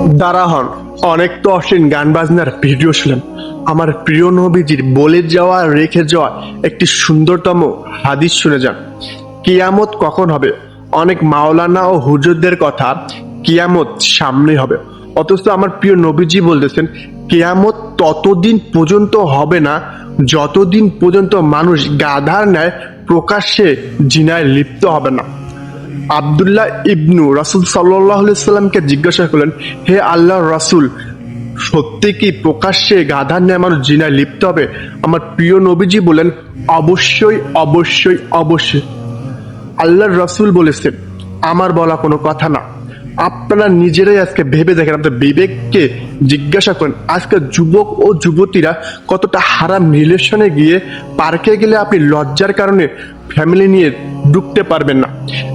দ্বারা হন অনেক তো অশ্লীল গান বাজনার ভিডিও শুনলাম। আমার প্রিয় নবীজির বলে যাওয়া রেখে যাওয়া একটি সুন্দরতম হাদিস শুনে যান। কিয়ামত কখন হবে? অনেক মাওলানা ও হুজুরদের কথা কিয়ামত সামনে হবে, অথচ আমার প্রিয় নবীজি বলতেছেন কিয়ামত ততদিন পর্যন্ত হবে না যতদিন পর্যন্ত মানুষ গাধার ন্যায় প্রকাশ্যে জিনায় লিপ্ত হবে না। আব্দুল্লাহ ইবনু রাসূল সাল্লাল্লাহু আলাইহি সাল্লামকে জিজ্ঞাসা করলেন, হে আল্লাহর রাসূল, সত্যি কি প্রকাশ্যে গাধার ন্যায় মানুষ জিনায় লিপ্ত হবে? আমার প্রিয় নবীজি বলেন, অবশ্যই অবশ্যই অবশ্যই। আল্লাহর রাসূল বলেছেন, আমার বলা কোনো কথা না। আপনারা নিজেরাই আজকে ভেবে দেখেন, আপনার বিবেককে জিজ্ঞাসা করেন, আজকে যুবক ও যুবতীরা কতটা হারাম রিলেশনে গিয়ে পার্কে গেলে আপনি লজ্জার কারণে ফ্যামিলি নিয়ে ঢুকতে পারবেন না।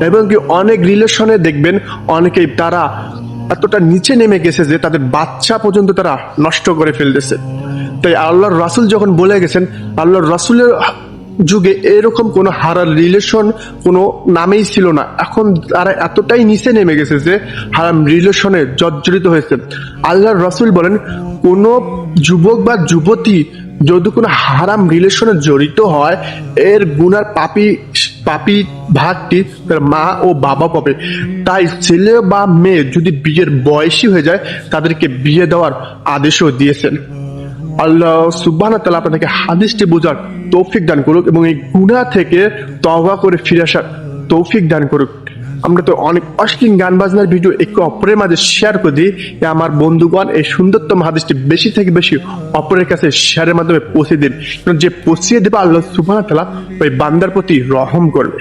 এবং কি অনেক রিলেশনে দেখবেন অনেকেই তারা এতটা নিচে নেমে গেছে যে তাদের বাচ্চা পর্যন্ত তারা নষ্ট করে ফেলতেছে। তাই আল্লাহর রাসূল যখন বলে গেছেন, আল্লাহর রাসূলের যুগে এরকম কোনো হারাম রিলেশন কোনো নামেই ছিল না। এখন তারা এতটাই নিচে নেমে গেছে যে হারাম রিলেশনে জর্জরিত হয়েছে। আল্লাহর রাসূল বলেন, কোনো যুবক বা যুবতী যদি কোনো হারাম রিলেশনে জড়িত হয়, এর গুনার পাপী ভাগটি তার মা ও বাবা পাবে। তাই ছেলে বা মেয়ে যদি বিয়ের বয়সী হয়ে যায় তাদেরকে বিয়ে দেওয়ার আদেশও দিয়েছেন। আল্লাহ সুবহানাহু ওয়া তাআলা আপনাদেরকে হাদিসটি বোঝার তৌফিক দান করুক এবং এই গুনাহ থেকে তওবা করে ফিরে আসার তৌফিক দান করুক। আমরা তো অনেক অশ্লীল গান বাজনার ভিডিও একে অপরের মাঝে শেয়ার করে দিই। আমার বন্ধুগণ, এই সুন্দরতম হাদিসটি বেশি থেকে বেশি অপরের কাছে শেয়ারের মাধ্যমে পৌঁছে দিন, কারণ যে পৌঁছিয়ে দেবে আল্লাহ সুবহানাহু ওয়া তাআলা ওই বান্দার প্রতি রহম করবে।